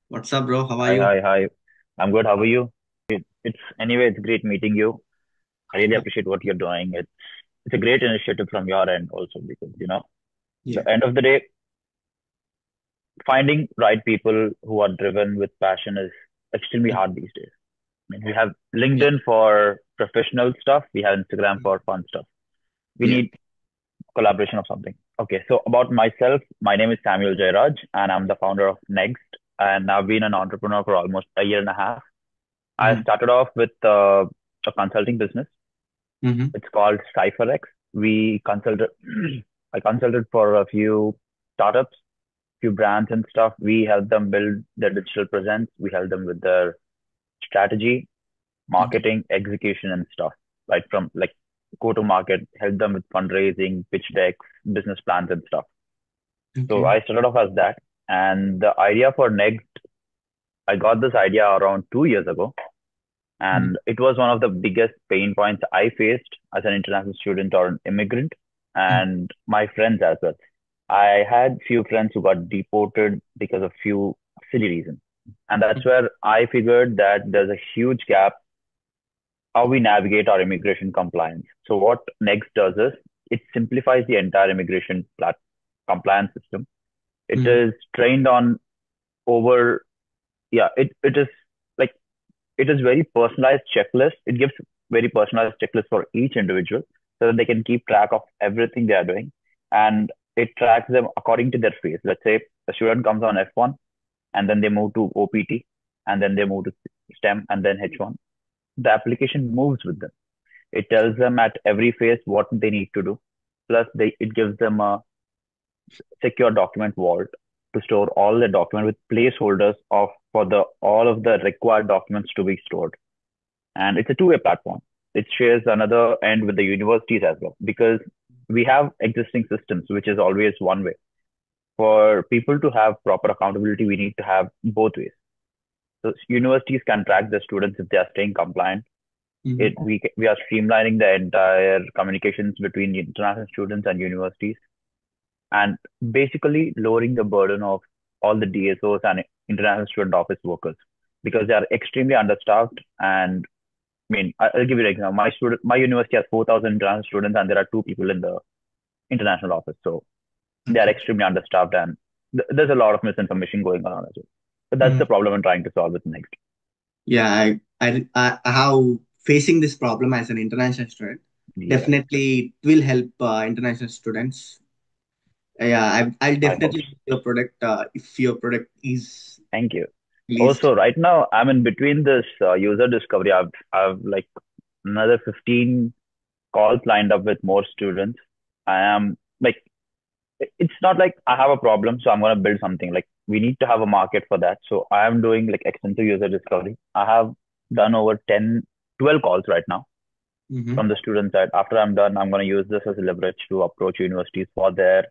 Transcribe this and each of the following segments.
What's up, bro? How are Hi, you? hi, hi. I'm good. How are you? It's great meeting you. I really Yeah, appreciate what you're doing. It's a great initiative from your end also because yeah, the end of the day, finding right people who are driven with passion is extremely mm, hard these days. I mean, we have yeah, LinkedIn for professional stuff. We have Instagram for fun stuff. We yeah. need collaboration of something. Okay, so about myself, my name is Samuel Jairaj, and I'm the founder of Next. And I've been an entrepreneur for almost a year and a half. I Mm-hmm. started off with a consulting business. Mm-hmm. It's called CypherX. We consulted, I consulted for a few startups, few brands and stuff. We help them build their digital presence. We help them with their strategy, Okay, marketing, execution, and stuff. Right from like go to market, help them with fundraising, pitch decks, business plans, and stuff. So okay. I started off as that. And the idea for Next, I got this idea around 2 years ago. Mm, And it was one of the biggest pain points I faced as an international student or an immigrant, mm, and my friends as well. I had few friends who got deported because of few silly reasons. And that's okay. where I figured that there's a huge gap how we navigate our immigration compliance. So what Next does is it simplifies the entire compliance system. It Mm, is trained on over, yeah, it is like it is very personalized checklist. It gives very personalized checklist for each individual so that they can keep track of everything they are doing. And it tracks them according to their phase. Let's say a student comes on F1 and then they move to OPT and then they move to STEM and then H1. The application moves with them. It tells them at every phase what they need to do. Plus, it gives them a secure document vault to store all the document with placeholders of for the all of the required documents to be stored. And it's a two-way platform. It shares another end with the universities as well because we have existing systems, which is always one way. For people to have proper accountability, we need to have both ways. So universities can track the students if they are staying compliant. mm, We are streamlining the entire communications between international students and universities, and basically lowering the burden of all the DSOs and international student office workers because they are extremely understaffed. And I mean, I'll give you an example. My university has 4,000 international students, and there are two people in the international office. So they are okay. extremely understaffed, and there's a lot of misinformation going on as well. But that's Mm. the problem I'm trying to solve with Next. Yeah, I have facing this problem as an international student. Yeah, Definitely, it will help international students. Yeah, I'll I hope definitely so. use your product if your product is Thank you. released. Also, right now I'm in between this user discovery. I've like another 15 calls lined up with more students. I am like it's not like I have a problem, so I'm gonna build something. Like we need to have a market for that. So I am doing like extensive user discovery. I have done over 10, 12 calls right now Mm-hmm. from the student side. After I'm done, I'm gonna use this as a leverage to approach universities for their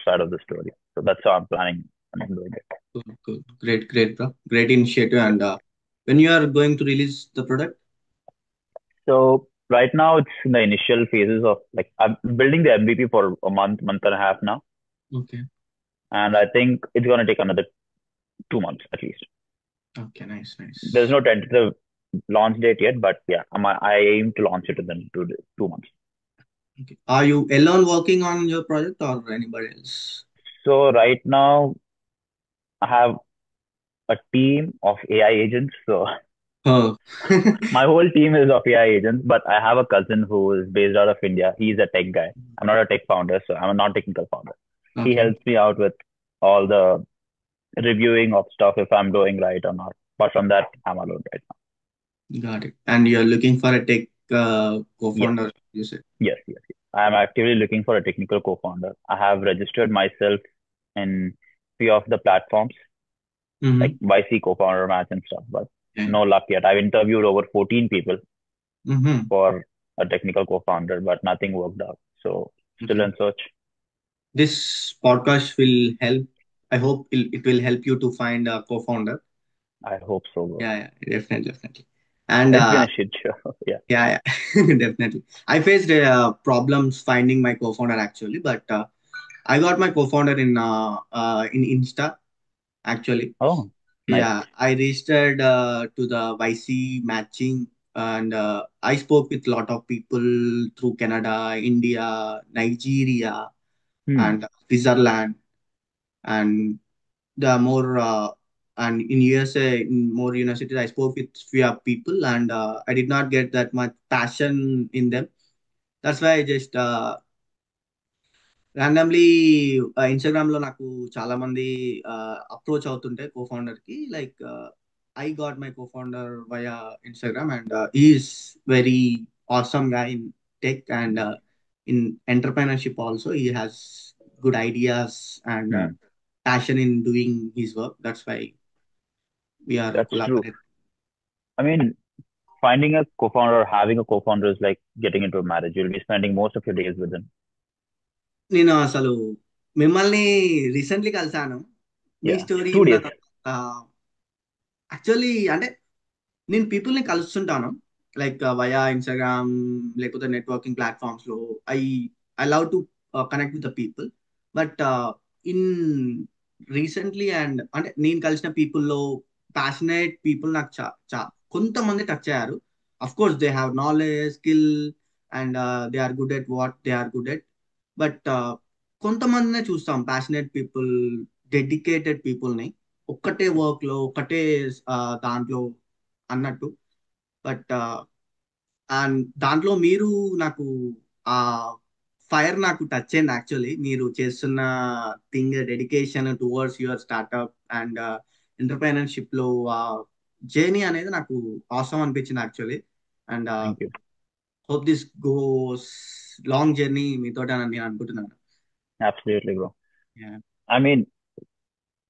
side of the story. So that's how I'm planning and I'm doing it. Cool, cool. Great, great, bro. Great initiative. And when you are going to release the product? So right now it's in the initial phases of like I'm building the MVP for a month, month and a half now. Okay. And I think it's gonna take another 2 months at least. Okay, nice, There's nice. no tentative launch date yet, but yeah, I aim to launch it in 2 months. Okay. Are you alone working on your project or anybody else? So right now I have a team of AI agents. So Oh, my whole team is of AI agents, but I have a cousin who is based out of India. He's a tech guy. I'm not a tech founder, so I'm a non-technical founder. He okay. helps me out with all the reviewing of stuff if I'm doing right or not. But from that, I'm alone right now. Got it. And you're looking for a tech Yes, co-founder, you said. yes. I'm actively looking for a technical co-founder. I have registered myself in few of the platforms like Mm-hmm. YC co-founder match and stuff, but Yeah. no luck yet. I've interviewed over 14 people Mm-hmm. for a technical co-founder, but nothing worked out. So still Okay. in search. This podcast will help. I hope it will help you to find a co-founder. I hope so, bro. Yeah, yeah, definitely, definitely. And It's been a shit show. Yeah. yeah, yeah, definitely. I faced problems finding my co-founder actually, but I got my co-founder in Insta actually. Oh. Nice. Yeah, I registered to the YC matching, and I spoke with a lot of people through Canada, India, Nigeria, Hmm. and Switzerland, and the more and in USA, in more universities, I spoke with few people, and I did not get that much passion in them. That's why I just randomly Instagram లో నాకు చాలా మంది approach అవుతుంటే cofounder కి like I got my cofounder via Instagram and is very awesome గా in tech and in entrepreneurship also he has good ideas and Hmm. passion in doing his work. That's why we are That's true. collaborating. I mean, finding a co-founder or having a co-founder is like getting into a marriage. You'll be spending most of your days with them. నేను అసలు మిమ్మల్ని recently కలిసాను. మీ Yeah. Story Two విన్న days. తర్వాత actually అంటే నేను పీపుల్ని కలుస్తుంటాను like via Instagram లేకపోతే networking platforms లో I I love to connect with the people but in recently and అంటే నేను కలిసిన పీపుల్లో ప్యాషనేట్ పీపుల్ నాకు కొంతమంది టచ్ అయ్యారు. Of course they have knowledge skill and they are good at what they are good at but కొంతమందినే చూస్తాం passionate people dedicated పీపుల్ని ఒక్కటే వర్క్ లో ఒక్కటే దాంట్లో అన్నట్టు బట్ అండ్ దాంట్లో మీరు నాకు ఆ ఫైర్ నాకు టచ్ అయింది యాక్చువల్లీ మీరు చేస్తున్న thing dedication towards your startup and entrepreneurship లో ఆ జర్నీ అనేది నాకు అవసరం అనిపించింది actually and Thank you. Hope this goes long journey మీతో నేను అనుకుంటున్నాను. Absolutely, bro. Yeah, I mean,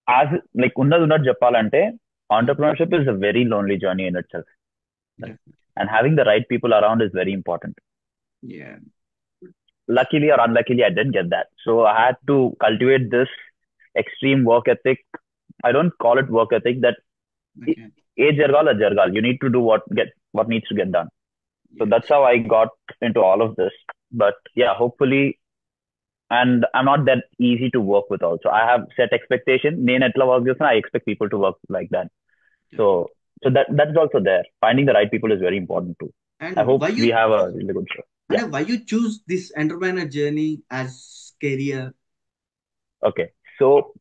as like ఉన్నది ఉన్నట్టు చెప్పాలంటే entrepreneurship is a very lonely journey in itself. Right? definitely. And having the right people around is very important. Yeah. Luckily or unluckily, I didn't get that. So I had to cultivate this extreme work ethic. I don't call it work ethic. That Okay. a jargal a jargal. You need to do what needs to get done. So that's Yes. how I got into all of this. But yeah, hopefully, and I'm not that easy to work with. Also, I have set expectation. నేను ఎట్లా work చేస్తున్నా, I expect people to work like that. So Definitely. so that's also there. Finding the right people is very important too. I And hope why we you have a really good show. Yeah. and why you choose this entrepreneur journey as career? Okay. So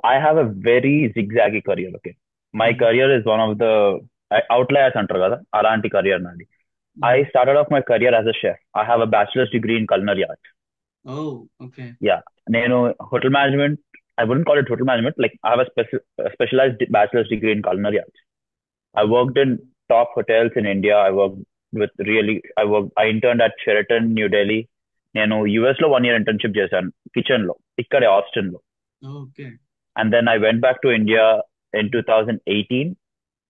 I have a very zigzaggy career. Okay. My Mm, career is one of the outliers అంటారు కదా అలాంటి career నాది. I mm. started off my career as a chef. I have a bachelor's degree in culinary arts. Oh, okay. Yeah. నేను hotel management, I wouldn't call it hotel management. Like I have a specialized bachelor's degree in culinary arts. I Mm, worked in top hotels in India. I interned at Sheraton, New Delhi. నేను US లో 1 year internship చేశాను kitchen లో ఇక్కడే Austin లో. okay. And then I went back to India in 2018.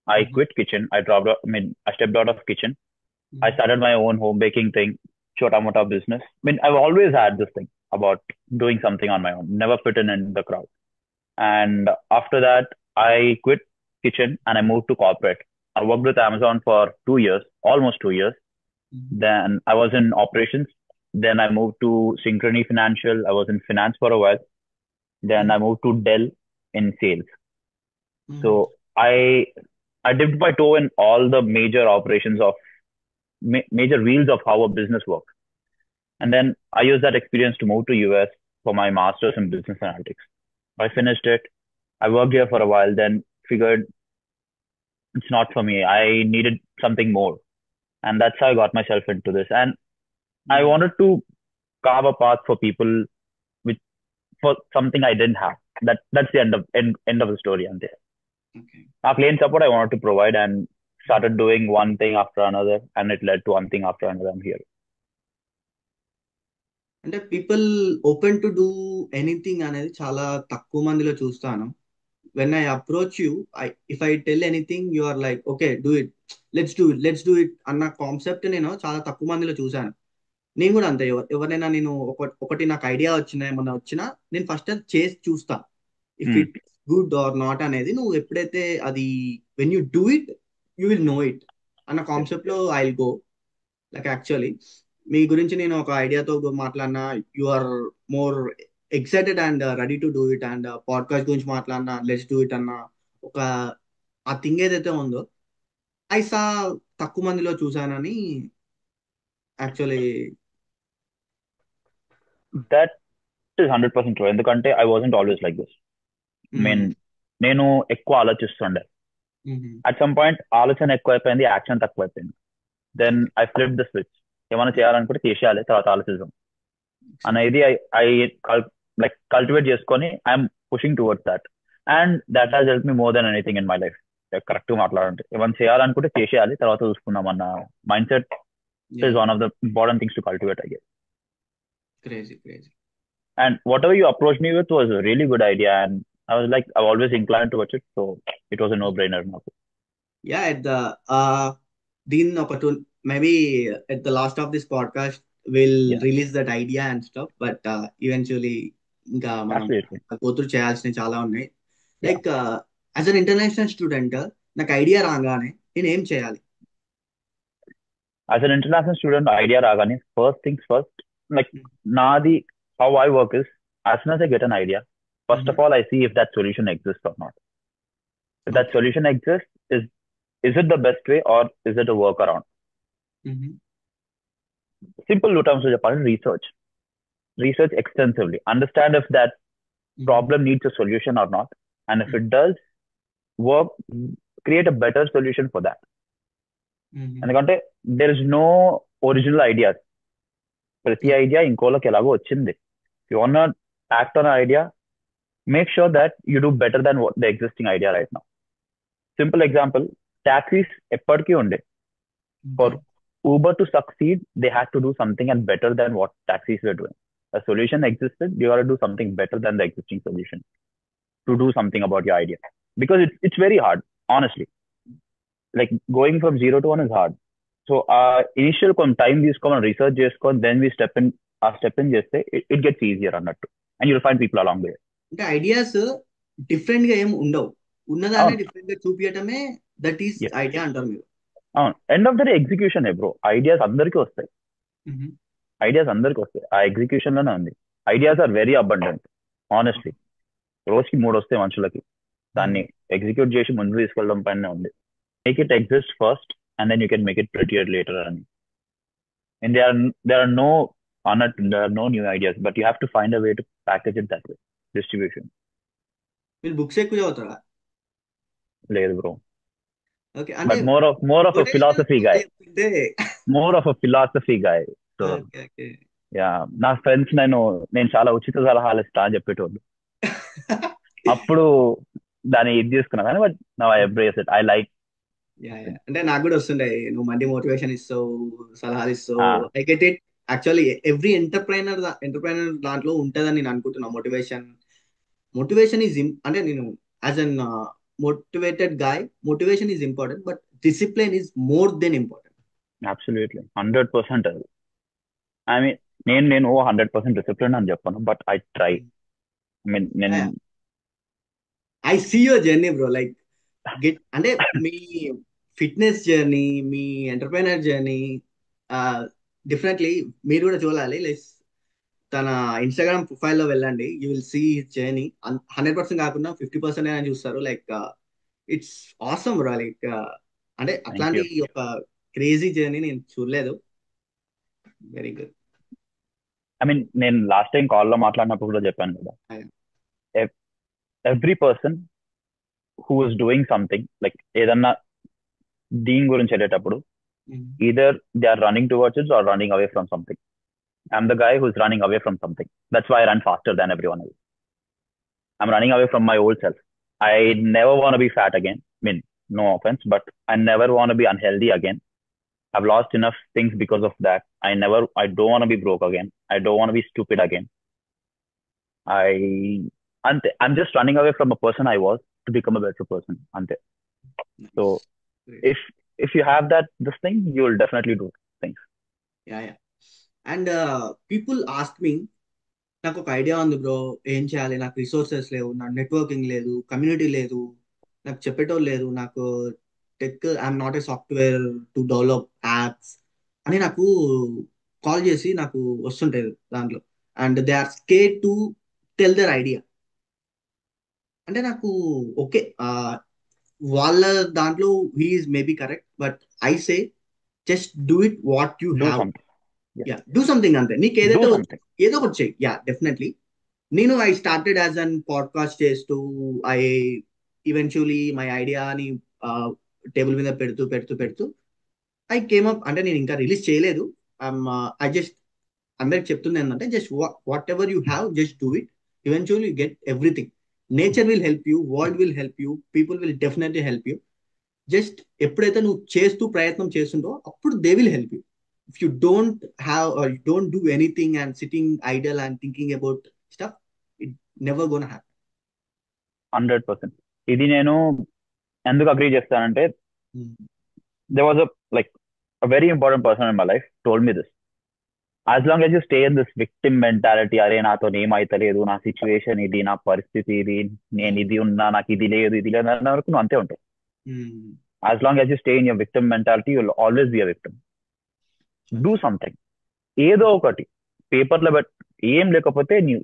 I Mhm, quit kitchen. I dropped out, I mean, I stepped out of kitchen. I mhm, started my own home baking thing, chota mota business. I mean, I've always had this thing about doing something on my own, never fit in the crowd. And after that, I quit kitchen and I moved to corporate. I worked with Amazon for 2 years, almost 2 years. mhm, Then I was in operations. Then I moved to Synchrony Financial. I was in finance for a while. Then I mhm, moved to Dell in sales. mhm, So I dipped my toe in all the major operations of major wheels of how a business works. And mhm, then I used that experience to move to US for my master's in business analytics. I finished it. I worked here for a while, then figured it's not for me. I needed something more. And that's how I got myself into this. And I mhm. wanted to carve a path for people with for something I didn't have. That's the end of the story. And there. Okay. Our plain support I wanted to provide and started doing one thing after another, and it led to one thing after another. I'm here. అంటే people open to do anything అనేది చాలా తక్కువ మందిలో చూస్తాను. When I approach you if I tell anything you are like okay do it, let's do it అన్న concept నేను చాలా తక్కువ మందిలో చూశాను. నేను కూడా అంతే. ఎవరైనా నేను ఒకటి నాకు ఐడియా వచ్చినా ఏమన్నా వచ్చినా నేను ఫస్ట్ అది చేసి చూస్తా. If Hmm. It good or not అనేది నువ్వు ఎప్పుడైతే అది when you do it you will know it అన్న Yes. కాన్సెప్ట్ లో I will go. Like actually మీ గురించి నేను ఒక ఐడియాతో మాట్లాడినా you are more excited and ready to do it and podcast గురించి మాట్లాడినా లెట్స్ డూ ఇట్ అన్న ఒక ఆ థింగ్ ఏదైతే ఉందో ఐసా తక్కువ మందిలో చూసానని యాక్చువల్లీ. That is 100% true. ఎందుకంటే I wasn't always like this. Mean నేను ఎక్కువ ఆలోచిస్తుండే. అట్ సమ్ పాయింట్ ఆలోచన ఎక్కువైపోయింది, యాక్షన్ తక్కువైపోయింది. Then okay. I flip the switch. ఏమైనా చేయాలనుకుంటే చేసేయాలి, తర్వాత ఆలోచిద్దాం అనేది ఐ ఐ లైక్ కల్టివేట్ చేసుకొని I'm pushing towards that. And that has help me more than anything in my life. Correct గా మాట్లాడాలంటే ఏమైనా చేయాలనుకుంటే చేసేయాలి, తర్వాత చూసుకుందాం అన్న mind set yeah is yeah. one of the important things to cultivate, I guess. Crazy crazy. And whatever you approached me with was a really good idea, and I was like, I've always inclined towards it, so it was a no-brainer now. Yeah at the దీన్ని ఒక two maybe at the last of this podcast will Yeah, release that idea and stuff. But eventually ఇంకా మనం absolutely. గోత్రు చేయాల్సినవి చాలా ఉన్నాయి. Yeah. Like as an international student నాకు idea రాగానే నేను ఏం చేయాలి? As an international student, idea ragani, first things first, like Nadi, how I work is, as soon as I get an idea, first of all, I see if that solution exists or not. If that okay. solution exists, is it the best way or is it a workaround? Simple terms to Japan, research. Research extensively. Understand if that problem needs a solution or not. And if it does, work, create a better solution for that. ఎందుకంటే there is no original ideas. ప్రతి idea ఇంకోళ్ళకి ఎలాగో వచ్చింది. You wanna act on an idea, make sure that you do better than what the existing idea right now. Simple example, taxis ఎప్పటికీ ఉండే. For Uber to succeed, they had to do something and better than what taxis were doing. A solution existed, you got to do something better than the existing solution to do something about your idea. Because it's very hard, honestly. Like going from zero to one is hard. So initial time తీసుకొని research చేసుకొని then we step in చేస్తే it gets easier అన్నట్టు. And you'll find people along the way. అంటే ideas different గా ఏం ఉండవు, ఉన్నదాన్ని అవును. డిఫరెంట్ గా చూపించటమే దట్ ఈస్ Yes. ఐడియా అంటారు మీరు. అవును. End of the day execution bro. Ideas అందరికీ వస్తాయి. ఐడియాస్ అందరికీ వస్తాయి. ఆ ఎగ్జిక్యూషన్ లోనే ఉంది. Ideas are very abundant, honestly. రోజుకి 3 వస్తాయి మనుషులకి. దాన్ని ఎగ్జిక్యూట్ చేసి ముందు తీసుకెళ్ళడం పైన ఉంది. Make it exist first and then you can make it prettier later అని. And there are no new ideas, but you have to find a way to package it that way. Distribution. మీరు books ఎక్కువ చదువుతారా? లేదు bro. Okay. అంటే But more of a quotations philosophy guy. చెప్తుంటే. More of a philosophy guy. So okay okay. yeah, నా friends నేను చాలా ఉచిత సలహాలు ఇస్తా అని చెప్పేటోళ్ళు. అప్పుడు దాన్ని ఇది తీసుకున్నా కానీ but now I embrace it. I like. Yeah yeah. అంటే నాకు కూడా వస్తుండే, నువ్వు మంచి మోటివేషన్ ఇస్తావు, సలహాలు ఇస్తావు. I get it. Actually every entrepreneur దాంట్లో ఉంటుందని నేను అనుకుంటున్నా. మోటివేషన్ ఈజ్ అంటే నేను as an motivated guy, motivation is important but discipline is more than important. Absolutely 100% అది. ఐ మీన్ నేను 100% డిసిప్లిన్ అని చెప్పను, but I try. I mean నేను I see your journey bro. Like అంటే మీ ఫిట్నెస్ జర్నీ, మీ ఎంటర్ప్రైనర్ జర్నీ డిఫరెంట్లీ మీరు కూడా చూడాలి. లైక్ తన ఇన్స్టాగ్రామ్ ప్రొఫైల్లో వెళ్ళండి, you will see his journey. 100% కాకుండా 50% అయినా చూస్తారు. Like it's awesome bro. Like అంటే థ్యాంక్ అట్లాంటి యూ. ఒక క్రేజీ జర్నీ నేను చూడలేదు. Very good. ఐ మీన్ నేను లాస్ట్ టైం కాల్లో మాట్లాడినప్పుడు కూడా చెప్పాను కదా, every person who is doing something like ఏదన్నా దీని గురించి వెళ్ళేటప్పుడు either they are running towards it or running away from something. I'm the guy who's running away from something. That's why I run faster than everyone else. I'm running away from my old self. I never want to be fat again. I mean, no offense, but I never want to be unhealthy again. I've lost enough things because of that. I don't want to be broke again. I don't want to be stupid again. I'm just running away from a person I was to become a better person. Ante. So Great. if you have this thing, you will definitely do things. Yeah yeah. And people ask me, నాకు ఒక idea ఉంది bro, ఏం చేయాలి? నాకు resources లేవు, నాకు networking లేదు, community లేదు, నాకు చెప్పేటోళ్ళు లేదు, నాకు tech, I'm not a software to develop apps అని నాకు కాల్ చేసి నాకు వస్తుంటాయి దాంట్లో. And they are scare to tell their idea. అంటే నాకు ఓకే, వాళ్ళ దాంట్లో he's maybe correct, but I say just do it what you Do have. something. Yeah. Yeah, do something అంతే. నీకు Do ఏదైతే something. ఏదో ఒకటి చెయ్యి. Yeah, definitely. నేను I started as an podcast చేస్తూ, ఐ ఈవెన్చువలీ మై ఐడియాని టేబుల్ మీద పెడుతూ పెడుతూ పెడుతూ ఐ కేమ్ అప్. అంటే నేను ఇంకా రిలీజ్ చేయలేదు. ఐ జస్ట్ అందరికి చెప్తుంది ఏంటంటే, just whatever you have, just do it. Eventually get everything. Nature will help you, world will help you, people will definitely help you. Just ఎప్పుడైతే నువ్వు చేస్తూ ప్రయత్నం చేస్తుంటో అప్పుడు they will help you. If you don't have you don't do anything and sitting idle and thinking about stuff, it never gone happen. 100%. ఇది నేను ఎందుకు agree చేస్తానంటే, there was a very important person in my life told me this. As long as you stay in this victim mentality, అరే నాతో ఏమైతలేదు, నా situation ఇది, నా పరిస్థితి ఇది, నేను ఇది ఉన్నా, నాకు ఇది లేదు, ఇది లేదు అన్న వరకు నువ్వు అంతే ఉంటావు. As long as you stay in your victim mentality, you'll always be a victim. Do something. ఏదో ఒకటి పేపర్లో పెట్టు. ఏం లేకపోతే నీ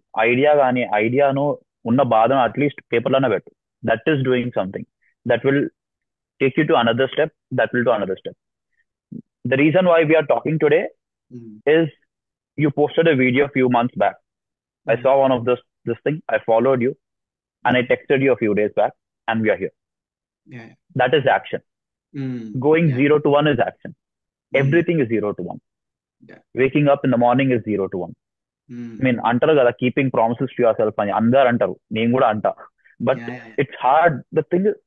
ఐడియాను ఉన్న బాధను అట్లీస్ట్ పేపర్లోనే పెట్టు. That is doing something. That will take you to another step, that will to another step. The reason why we are talking today is you posted a video a few months back. I saw one of this thing. I followed you and I texted you a few days back and we are here. Yeah. That is action. Going 0 to 1 is action. Everything is 0 to 1. Yeah. Waking up in the morning is 0 to 1. I mean, అంటారు కదా, keeping promises to yourself అని అందరు అంటారు, నేను కూడా అంటా. But it's hard. The thing is,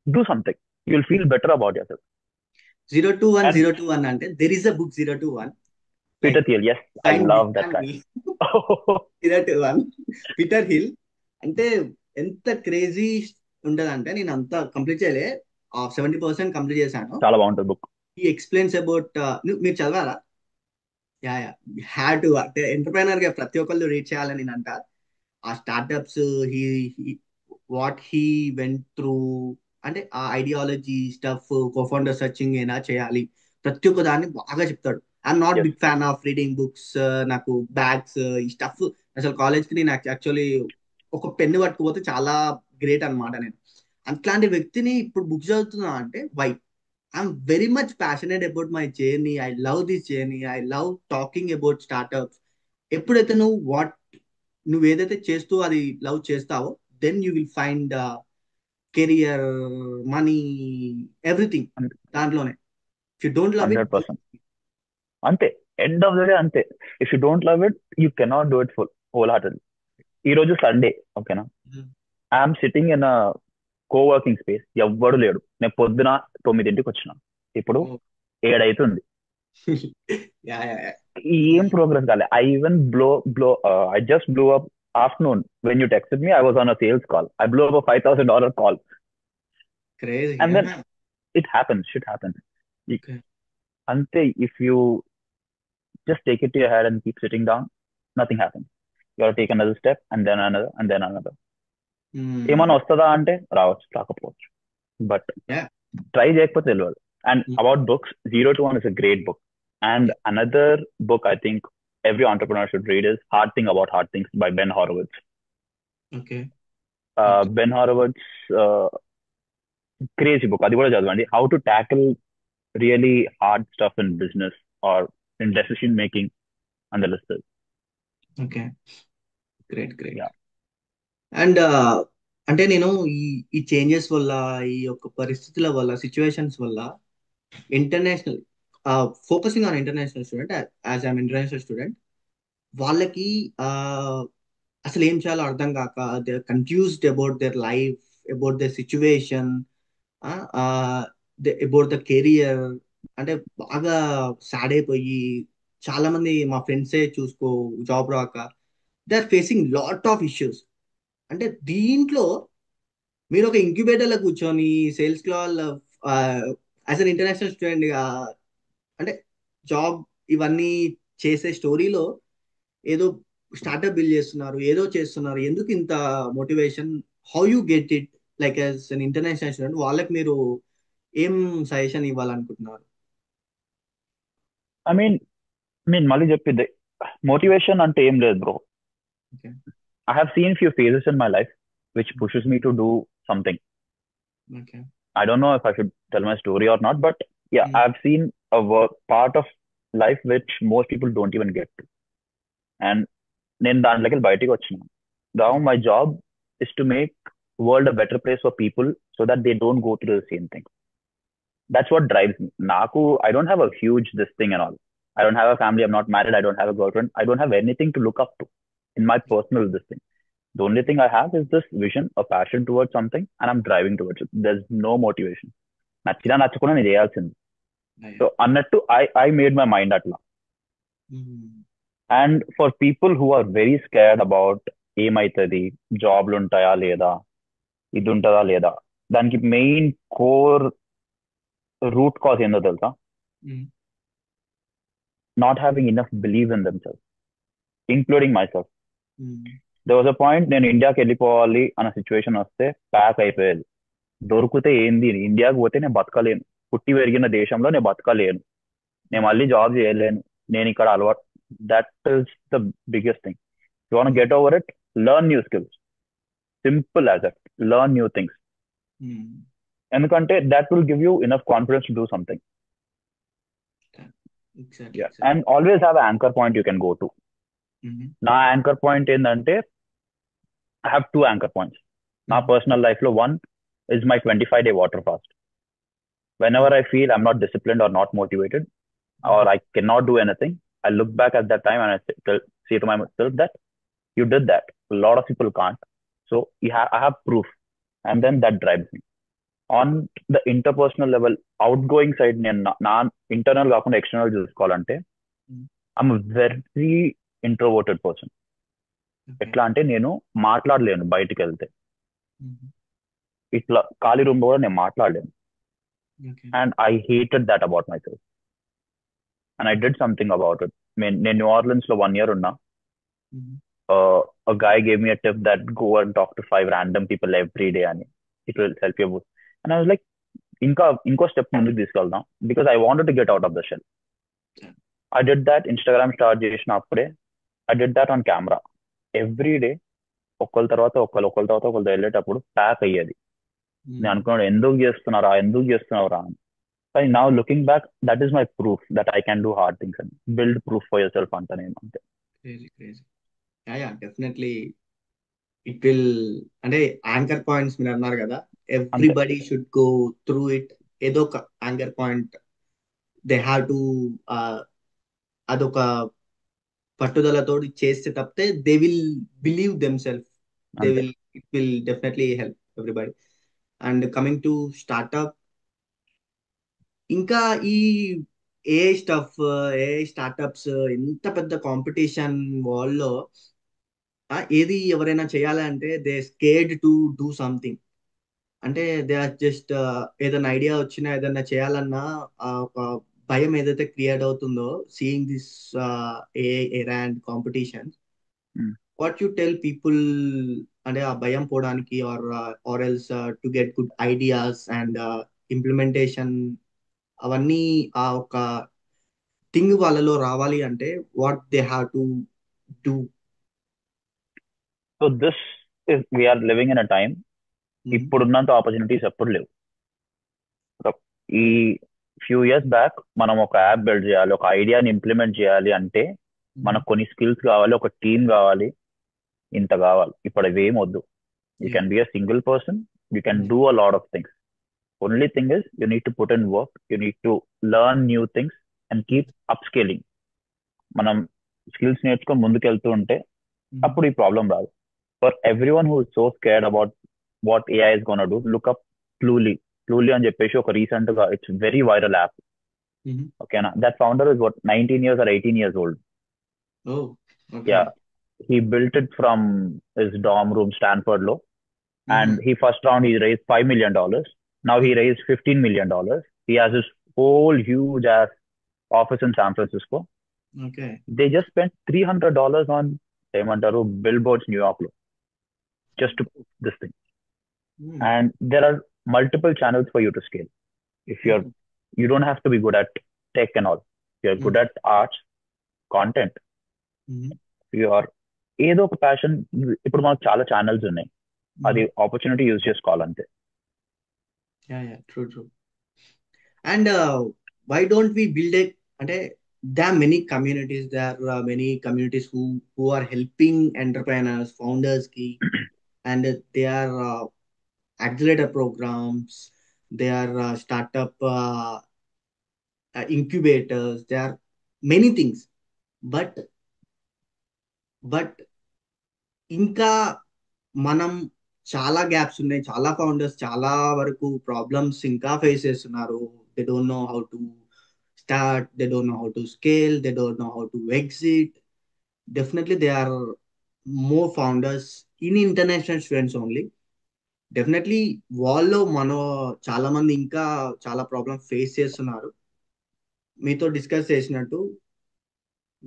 do something. You'll feel better about yourself. 0 to 1, 0 to 1 అంటే there is a book 0 to 1. Peter Thiel, yes, I love that guy. 0 to 1 Peter hill అంటే ఎంత crazy ఉంటదంటే, నేను అంత complete చేయలే, 70% complete చేశాను. చాలా బాగుంటుంది బుక్. హీ ఎక్స్ప్లెయిన్స్ అబౌట్, మీరు చదవాలా? Yeah yeah, had to. అంటే ఎంటర్ప్రైనర్ గా ప్రతి ఒక్కళ్ళు రీడ్ చేయాలని నేను అంట. ఆ startups, he what he went through, అంటే ఆ ఐడియాలజీ స్టఫ్, కోఫౌండర్ సర్చింగ్ ఎలా చేయాలి, ప్రతి ఒక్క దాన్ని బాగా చెప్తాడు. I'm not big fan of reading books. నాకు బ్యాగ్స్ ఈ స్టఫ్, అసలు కాలేజ్కి నేను యాక్చువల్లీ ఒక పెన్ను పట్టుకుపోతే చాలా గ్రేట్ అనమాట. నేను అట్లాంటి వ్యక్తిని ఇప్పుడు బుక్ చదువుతున్నా అంటే why? I'm very much passionate about my journey. I love this journey. I love talking about startups. ఎప్పుడైతే నువ్వు ఏదైతే చేస్తూ అది లవ్ చేస్తావో, then you will find career, money, everything దాంట్లోనే. If you don't love it, 100%. అంతే, ఎండ్ ఆఫ్ ద డే అంతే. If you don't love it, you cannot do it wholeheartedly. ఈ రోజు సండే, ఓకేనా, I'm sitting in coworking space, ఎవ్వడు లేడు. నేను పొద్దున 9ంటికి వచ్చిన, ఇప్పుడు 7 అవుతుంది. ఏం ప్రోగ్రెస్ కాలే. I even I just blew up afternoon when you texted me. I was on a sales call. I blew up a $5,000 call. Crazy. And then it happens. Shit happens. Okay. Ante, if you just take it to your head and keep sitting down, nothing happens. You got to take another step and then another and then another. ఏమన్నా వస్తుందా అంటే రావచ్చు, రాకపోవచ్చు. But try చేయకపోతే తెలియదు. And about books, 0 to 1 is a great book. And another book I think every entrepreneur should read is Hard Thing About Hard Things by Ben Horowitz. Okay. Ben Horowitz, crazy book. అది కూడా చదవండి. How to tackle really hard stuff in business or in decision making and the list. Okay. Great. Yeah. And అంటే నేను ఈ changes వల్ల, ఈ యొక్క పరిస్థితుల వల్ల, సిచ్యువేషన్స్ వల్ల, international focusing on international student, as I'm international student, వాళ్ళకి అసలు ఏం చేయాలో అర్థం కాక, they are confused about their life, about their situation, about the career. అంటే బాగా సాడ్ అయిపోయి, చాలా మంది మా ఫ్రెండ్సే చూసుకో జాబ్ రాక, they are facing lot of issues. అంటే దీంట్లో మీరు ఒక ఇంక్యుబేటర్లో కూర్చొని sales call as an international student గా, అంటే జాబ్ ఇవన్నీ చేసే స్టోరీలో ఏదో స్టార్ట్అప్ బిల్డ్ చేస్తున్నారు, ఏదో చేస్తున్నారు. ఎందుకు ఇంత motivation? How you get it? Like as an international student వాళ్ళకి మీరు ఏం సజెషన్ ఇవ్వాలనుకుంటున్నారు? ఐ మీన్ మళ్ళీ చెప్పింది, మోటివేషన్ అంటే ఏం లేదు bro. I have seen few phases in my life which pushes me to do something. Okay. I don't know if I should tell my story or not, but yeah, Mm, I've seen a work part of life which most people don't even get to. And నేను దాంట్లోకి బయటికి వచ్చిన. Now mm, my job is to make world a better place for people so that they don't go through the same thing. That's what drives me. Naku, I don't have a huge this thing and all. I don't have a family. I'm not married. I don't have a girlfriend. I don't have anything to look up to in my personal this thing. The only thing I have is this vision, a passion towards something, and I'm driving towards it. There's no motivation. నచ్చినా నచ్చకుండా నేను చేయాల్సింది. yeah. So అన్నట్టు I made my mind అట్లా. Mm, and for people who are very scared about ఏమైతుంది, జాబ్లు ఉంటాయా లేదా, ఇది ఉంటుందా లేదా, దానికి మెయిన్ కోర్ రూట్ కాజ్ ఏందో తెలుసా? mm, not having enough believe in themselves, including my self. mm, they was a point నేను ఇండియాకి వెళ్ళిపోవాలి అన్న సిచ్యువేషన్ వస్తే ప్యాక్ అయిపోయేది. దొరికితే ఏంది, ఇండియాకి పోతే నేను బతకలేను, పుట్టి పెరిగిన దేశంలో నేను బతకలేను, నేను mm, మళ్ళీ జాబ్ చేయలేను, నేను ఇక్కడ అలవాటు. That is the biggest thing. You want mm, get over it, learn new skills. Simple as that. Learn new things. mm. ఎందుకంటే that will give you enough confidence to do something. Yeah, exactly, and exactly. Always have anchor point you can go to. Mm, నా anchor point ఏంటంటే I have two anchor points నా mm, personal life లో. One is my 25-day water fast. mm, Whenever I feel I'm not disciplined or not motivated or mm, I cannot do anything, I look back at that time and say to myself that you did that. A lot of people can't. So I have proof. And then that drives me. On the interpersonal level, outgoing side, నా internal కాకుండా external చూసుకోవాలంటే mm. I'm very introverted person. Okay. ఎట్లా అంటే నేను మాట్లాడలేను బయటికి వెళ్తే. Mm, ఇట్లా ఖాళీ రూమ్ లో కూడా నేను మాట్లాడలేను. okay. And I hated that about my self. And I did something about it. నేను న్యూ ఆర్లిన్స్ లో 1 year ఉన్నా. Mm, A guy gave me a tip that go and talk to 5 random people every day and it will help you. And I was like, ఇంకో step ముందుకు తీసుకెళ్దాం, because I wanted to get out of the shell. yeah. I did that. Instagram start చేసినప్పుడే I did that on camera. Every day ఒకళ్ళ తర్వాత ఒకళ్ళు వెళ్ళేటప్పుడు pack అయ్యేది. నేను Mm, అనుకున్నాడు ఎందుకు చేస్తున్నారా అని. కానీ now looking back, that is my proof that I can do hard things అని. Build proof for yourself అంట నేను అంతే. crazy, crazy. Yeah, yeah, definitely. It will, అంటే యాంకర్ పాయింట్స్ మీరు అన్నారు కదా, అంతే. Everybody should go through it. ఏదో ఒక anchor point they have to, అదొక పట్టుదలతో చేస్తే తప్పితే they will believe them self. They అంతే. Will, it will definitely help everybody. And coming to startup, ఇంకా ఈ ఏఐ స్టఫ్, ఏఐ స్టార్ట్అప్స్, ఎంత పెద్ద కాంపిటీషన్ వాళ్ళలో ఏది ఎవరైనా చేయాలంటే they scared to do something. అంటే దే ఆర్ జస్ట్, ఏదైనా ఐడియా వచ్చినా ఏదైనా చేయాలన్నా ఒక భయం ఏదైతే క్రియేట్ అవుతుందో seeing this AI era and competition. Um. What you tell people, అంటే ఆ భయం పోవడానికి or else to get good ideas and implementation, అవన్నీ ఆ ఒక థింగ్ వాళ్ళలో రావాలి అంటే what they have to do? So this is we're living in a time. ఇప్పుడున్నంత ఆపర్చునిటీస్ ఎప్పుడు లేవు. ఈ ఫ్యూ ఇయర్స్ బ్యాక్ మనం ఒక యాప్ బిల్డ్ చేయాలి, ఒక ఐడియాని ఇంప్లిమెంట్ చేయాలి అంటే మనకు కొన్ని స్కిల్స్ కావాలి, ఒక టీమ్ కావాలి, ఇంత కావాలి. ఇప్పుడు అవేం వద్దు. You can be a single person, you can do a lot of things. Only thing is you need to put in work, you need to learn new things and keep up scaling. మనం skills నేర్చుకొని ముందుకెళ్తూ ఉంటే అప్పుడు ఈ problem రాదు. For everyone who is so scared about what AI is gonna do, look up Fluely. Fluely అని చెప్పేసి ఒక రీసెంట్ గా ఇట్స్ వెరీ వైరల్ యాప్. ఓకేనా? That founder is what 19 years or 18 years old. Oh, okay. Yeah, he built it from his dorm room, Stanford లో. And he first round he raised $5 million. Now he raised $15 million. He has his whole huge ass office in San Francisco. Okay. They just spent $300 on ఏమంటారు billboards New York లో, just to this thing. And there are multiple channels for you to scale. If you don't have to be good at tech and all. You're good at arts, content. You are ఏదో ఒక passion. ఇప్పుడు మనకు చాలా channels ఉన్నాయి, అది opportunity use చేసుకోవాలంతే. Yeah, true, true. And why don't we build a, అంటే there are many communities, there are many communities who are helping entrepreneurs, founders ki, and they are accelerator programs, they are startup incubators, there are many things. But ఇంకా మనం చాలా gaps ఉన్నాయి, చాలా founders చాలా వరకు problems ఇంకా face చేస్తున్నారు. They don't know how to start, they don't know how to scale, they don't know how to exit. Definitely they are more founders in international students only. Definitely వాళ్ళు మనో చాలా మంది ఇంకా చాలా ప్రాబ్లమ్ ఫేస్ చేస్తున్నారు. మీతో discuss చేసినట్టు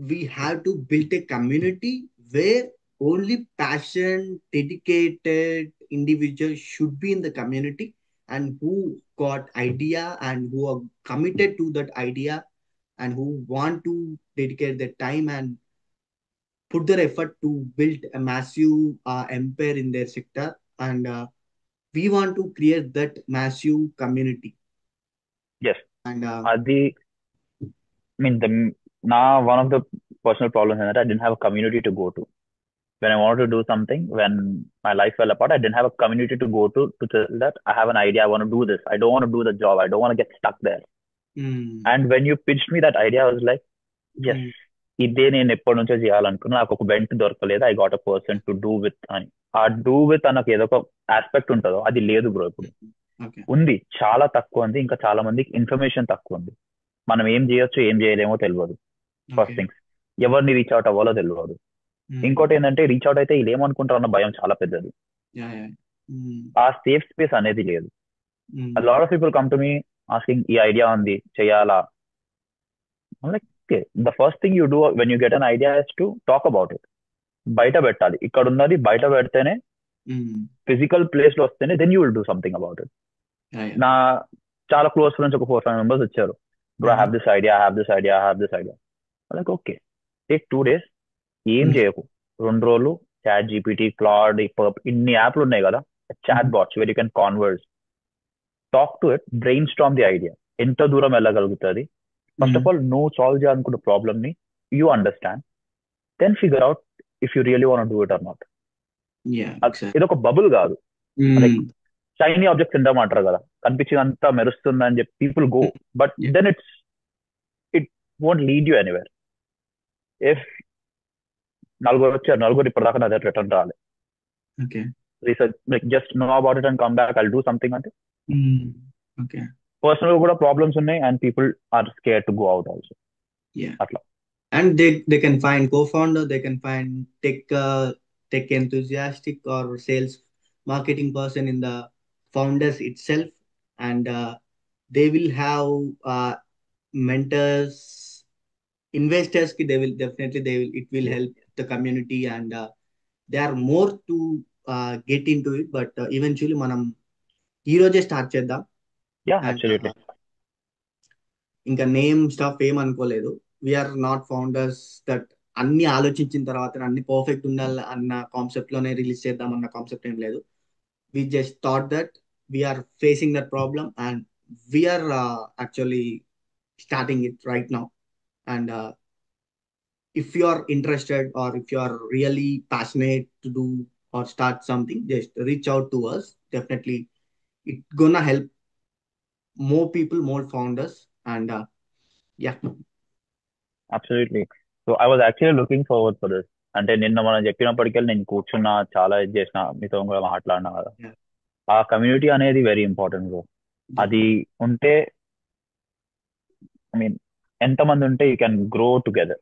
we have to build a community where only passion, dedicated individuals should be in the community, and who got idea and who are committed to that idea and who want to dedicate their time and put their effort to build a massive empire in their sector. And we want to create that massive community. Yes. And Adi, I mean, now one of the personal problems is that I didn't have a community to go to. When I wanted to do something, when my life fell apart, I didn't have a community to go to tell that I have an idea, I want to do this. I don't want to do the job. I don't want to get stuck there. And when you pitched me that idea, I was like, yes, ఇదే నేను ఎప్పటి నుంచో చేయాలనుకున్నా. నాకు ఒక vent దొరకలేదు. I got a person to do with అని. ఆ డూ విత్ అన్నకు ఏదో ఒక ఆస్పెక్ట్ ఉంటుందో అది లేదు బ్రో ఇప్పుడు. ఉంది, చాలా తక్కువ ఉంది. ఇంకా చాలా మందికి ఇన్ఫర్మేషన్ తక్కువ ఉంది. మనం ఏం చేయొచ్చు ఏం చేయలేమో తెలియదు. ఫస్ట్ థింగ్స్, ఎవరిని రీచ్ అవుట్ అవ్వాలో తెలియదు. ఇంకోటి ఏంటంటే రీచ్ అవుట్ అయితే వీళ్ళు ఏమనుకుంటారు అన్న భయం చాలా పెద్దది. ఆ సేఫ్ స్పేస్ అనేది లేదు. Lot of people come to me asking, ఈ ఐడియా ఉంది చేయాలా. Like the first thing you do when you get an idea is to talk about it. బయట పెట్టాలి. ఇక్కడ ఉన్నది బయట పెడితేనే, ఫిజికల్ ప్లేస్ లో వస్తేనే then you will do something about it. నా చాలా క్లోజ్ ఫ్రెండ్స్ ఒక 4-5 మెంబర్స్ వచ్చారు. Bro, I have this idea, I have this idea, I have this idea. Like okay, take 2 days, ఏం చేయకు, 2 రోజులు చాట్ జీపీటీ, క్లాడ్, ఇన్ని యాప్లు ఉన్నాయి కదా, chat bots where you can converse, talk to it, brainstorm the idea. ఎంత దూరం వెళ్ళగలుగుతుంది, ఫస్ట్ ఆఫ్ ఆల్ నువ్వు సాల్వ్ చేయాలనుకున్న ప్రాబ్లమ్ ని you understand, then figure out if you really want do it or not. ఇది ఒక bubble కాదు, like shiny objects అంటారు కదా, కనిపించినంత మెరుస్తుంది అని చెప్పి people go, but then it won't lead you anywhere. If నలుగురు వచ్చారు, నలుగురు ఇప్పటిదాకా నా దగ్గర రిటర్న్ రాలే, research like just know about it and come back, I'll do something అంటే పర్సనల్ కూడా ప్రాబ్లమ్స్ ఉన్నాయి and people are scared to go out also. అట్లా. And they can find co-founder, they can find tech enthusiastic or sales marketing person in the founders itself, and they will have mentors, investors ki, they will definitely, they will, it will help the community, and they are more to get into it, but eventually మనం ఈ రోజే start చేద్దాం. ఇంకా name staff ఏం అనుకోలేదు. We are not founders that అన్ని ఆలోచించిన తర్వాత అన్ని పర్ఫెక్ట్ ఉండాలి అన్న కాన్సెప్ట్ లోనే రిలీజ్ చేద్దాం అన్న కాన్సెప్ట్ ఏం లేదు. We just thought that we're facing that problem and we're actually starting it right now. And if you are interested or if you are really passionate to do or start something, just reach out to us. Definitely it's gonna help more people, more founders, and yeah. Absolutely. So I was actually looking forward for this. అంటే నిన్న మనం చెప్పినప్పటికీ నేను కూర్చున్నా, చాలా ఇది చేసిన, మీతో కూడా మాట్లాడినా కదా. ఆ కమ్యూనిటీ అనేది వెరీ ఇంపార్టెంట్ బ్రో. అది ఉంటే, ఐ మీన్ ఎంతమంది ఉంటే యూ కెన్ గ్రో టుగెదర్.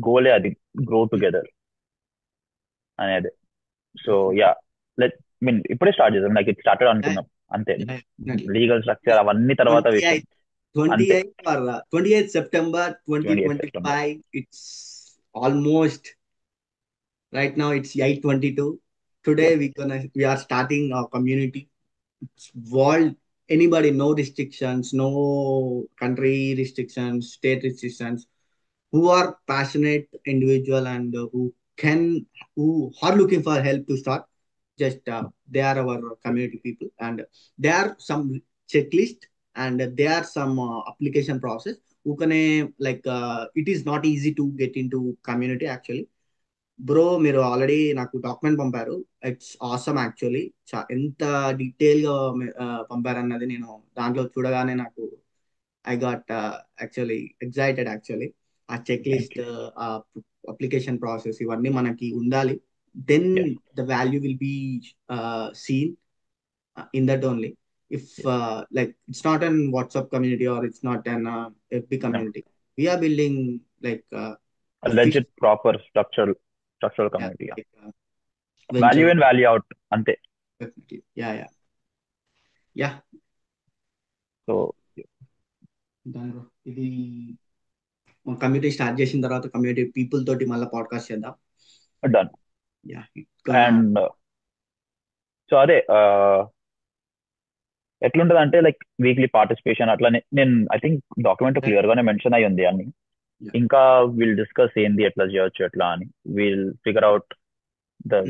గోలే అది, గ్రో టుగెదర్ అనేది. సో యా, లైక్ మీన్ ఇప్పుడే స్టార్ట్ చేద్దాం, లైక్ ఇట్ స్టార్టెడ్ అనుకున్నాం అంతే. లీగల్ స్ట్రక్చర్ అవన్నీ తర్వాత విషయం. 28th September 2025. It's almost right now. It's 8:22. Today we are starting our community. It's world, anybody, no restrictions, no country restrictions, state restrictions. Who are passionate individual and who are looking for help to start. Just they are our community people, and there are some checklist, and there are some application process who can it is not easy to get into community actually. Bro మీరు already నాకు document పంపారు. It's awesome actually. ఎంత detail గా పంపారన్నది నేను దాంట్లో చూడగానే నాకు I got actually excited actually. ఆ చెక్ Thank లిస్ట్, you. ఆ అప్లికేషన్ ప్రాసెస్ ఇవన్నీ మనకి ఉండాలి. Then Yes. The value will be seen in that only. If Yes. it's not an WhatsApp community or it's not an FB No. community, we are building like A legit, official, proper, structural yeah, community. Yeah. venture. Value in, value out. Ante. Definitely. Yeah. Yeah. So దాని bro. ఇది community start చేసిన తర్వాత community people తోటి మళ్ళీ podcast చేద్దాం. done. Yeah And so అదే ఎట్లుంటది అంటే లైక్ వీక్లీ పార్టిసిపేషన్ అట్లానే నేను ఐ థింక్ డాక్యుమెంట్ క్లియర్ గానే మెన్షన్ అయ్యి ఉంది అని. ఇంకా విల్ డిస్కస్ ఏంది ఎట్లా చేయొచ్చు ఎట్లా అని. Will figure out the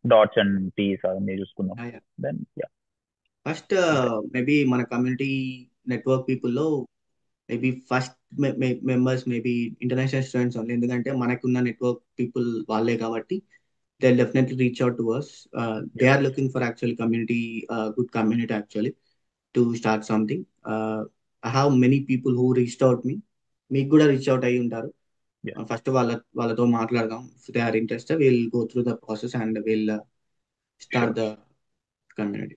dots and T's అవన్నీ చూసుకుందాం. దెన్ యా ఫస్ట్ మేబీ మన కమ్యూనిటీ నెట్వర్క్ పీపుల్లో maybe first members maybe international students only, ఎందుకంటే మనకున్న నెట్వర్క్ పీపుల్ వాళ్ళే కాబట్టి they'll definitely reach out to us. They are looking for actually community, good community actually to start something. I have many people who reached out me. మీకు కూడా reach out అయ్యి ఉంటారు. First వాళ్ళతో మాట్లాడదాం. They are interested, will go through the process and will start the community.